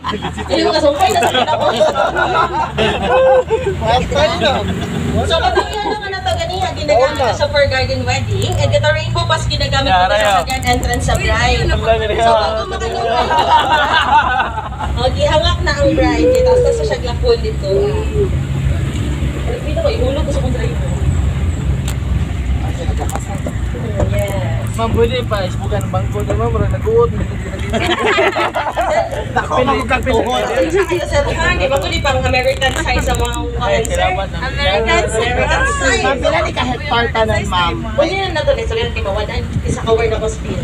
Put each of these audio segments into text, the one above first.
Hindi mo kasumpay na sa kinako. So kapag yan naman na ito ganihan, ginagamit na sa for garden wedding. And ito rainbow pass ginagamit mo sa grand entrance sa bride. So bago makanungan gihangak na ang bride. Tapos nasa siya glapol dito. Pino ko, ihulog ko sa kong drive mo. Yes. Ma'am, pwede pa. Isbukan ng bangko na ma'am. Nag-uot. Nagtuhod. Isa kayo sir ha. Di ba ko di pang American size sa mga sir? American size. Ma'am, pila ni ka-hectare tanan, ma'am? Pwede na na ito. So yan, di ba? Isa ka word ako spill.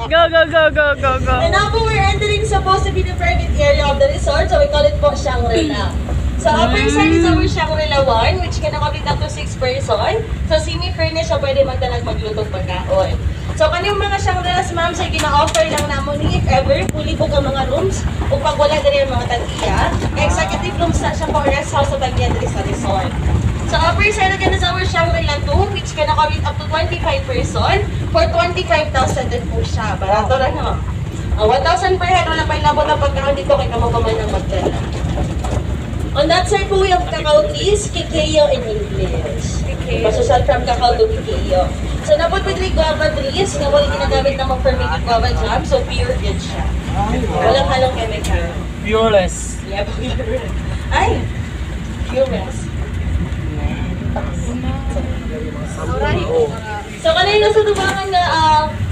Go, go, go, go, go, go. And now po we're entering supposed to be the private area of the resort. So we call it po Shangri-La. So upper side is our Shangri-La 1, which can accommodate up to 6 person. So semi-furnished siya, pwede magdalag maglutong pagkaon. So kanyung mga Shangri-Las ma'am, sa gina-offer lang namon ni if ever, fully book ang mga rooms o pag wala din yung mga tag-iya. Executive rooms na siya po rest house sa tag-iya sa resort. So upper side again is our Shangri-La 2, which can accommodate up to 25 person for 25,000 din po siya. Barato lang no? 1,000 per head, wala pa ilabot ang pagkaon dito kay kamabaman ng magdala. On that side po, we have cacao trees, kikeo in English. Masosal from cacao to kikeo. So napot with guava trees, na wala ginagamit naman fermented guava jam, so pure good siya. Walang halong chemical. Pureless. Yeah, pure. Ay, pureless. So kanina nasa tubangan nga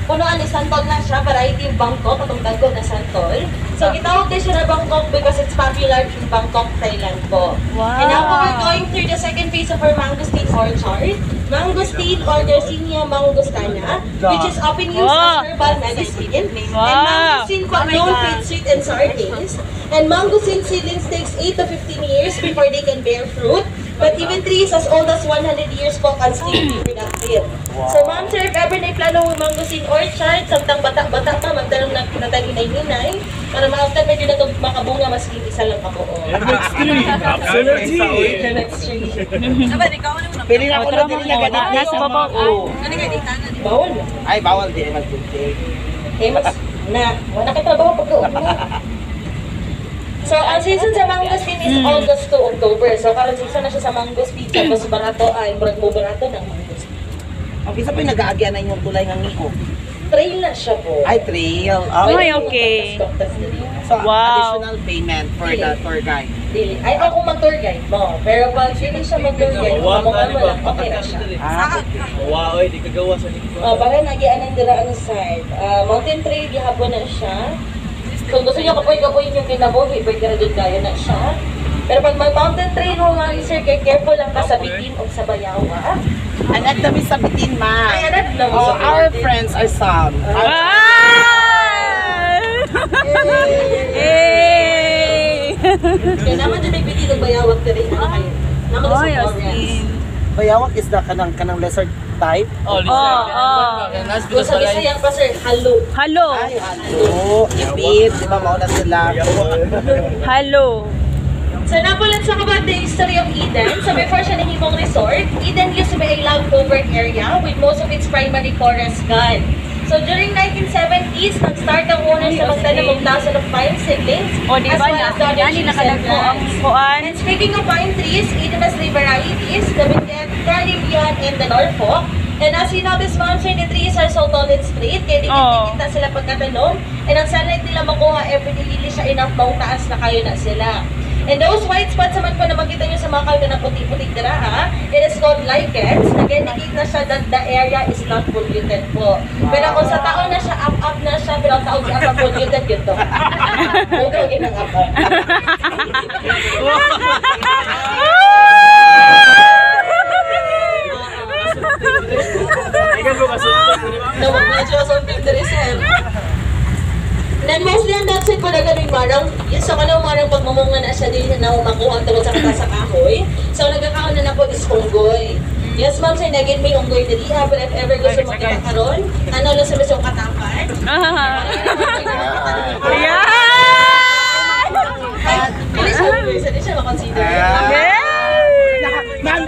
punuan ni Santol na siya, variety of Bangkok, atong dagko na Santol. So gitawag din siya na Bangkok because it's popular in Bangkok, Thailand po. Wow. And now po we're going through the second phase of our mangosteen orchard. Mangosteen or Garcinia mangostana, which is often used as herbal medicine. And mangosteen po known for its sweet and sour taste. And mangosteen seedlings takes 8 to 15 years before they can bear fruit. But even trees as old as 100 years po can still be productive. So ma'am, sir, if ever na plano ng mangosteen orchard, samtang bata-bata pa, magtanong na natag-inay-inay, para ma-after medyo na ito makabunga, mas isa lang kabuo. Absolutely. Pili na ko na din na ganit. Nasa baba. Bawal na. Ay, bawal din. Mag-tunti. Eh, mas na, wala ka trabaho pag-uwi mo. So, ang season sa mangosteen is August to October. So, karon season na siya sa mangosteen. Tapos barato ay, murag mo barato ng mangosteen. Ang isa pa yung nag-aagyan na yung tulay ng niko. Trail na siya po. Ay, trail. Ay, okay. So, Wow. additional payment for the tour guide. Dili. Ay, ako mag-tour guide mo. Pero pag hindi siya mag-tour guide, mamukha mo lang, okay na siya. Wow, di kagawa sa nito. Baka nagianan dira ang side. Mountain trail, gihapon na siya. Kung gusto niyo kapoy-kapoy yung kinabuhi, pwede na doon gaya na siya. Pero pag mag-mountain trail mo nga, sir, kaya careful lang ka sa bitin o sa bayawa. Anak kami sa bitin, ma. Ay, anak lang mo Oh, sa our bitin. friends are some. Kaya naman dyan may bitin o bayawag na rin. Ano kayo? Naman sa forest. Bayawak is the kanang lizard type. Oh, listen. Kung sa Bisaya pa, sir, halo. Hello. Ay, ano? Ipit, di ba mauna sila? Hello. So, napulat sa kabag the history of Eden. So, before siya nahimong resort, Eden used to be a log covered area with most of its primary forest gone. So, during 1970s, nag-start ang owners na magtanim ng thousand of pine seedlings O, di as ba well na? as the other Yan, trees and nakalagpo ang plants. kuan. And speaking of pine trees, Eden has three varieties, the Benguet, Carnelian, and the Norfolk. And as you know, this mountain, the trees are so tall and straight, kaya dikit-dikit sila pagkatanom. And ang sunlight nila makuha every day, hindi siya enough bang taas na kayo na sila. And those white spots naman po na makita nyo sa mga kalga na puti-puti dira ha, it is called lichens. Nag-indicate na siya that the area is not polluted po. Pero kung sa taon na siya, up na siya, pero taon siya up polluted yun to. Huwag huwag yun ang up-up. Nawag na siya sa pindari sir. Then mostly ang that's it po na gano'y marang, yun sa kanang marang pagmamunga na siya din na makuha ang tawag sa kata sa kahoy. So nagkakaon na po is unggoy. Yes ma'am, say nagin may unggoy na diha, but if ever gusto makita karon, ano lang sa misong katapan? Ayan! Ay, hindi siya makonsider. Okay! Ma'am,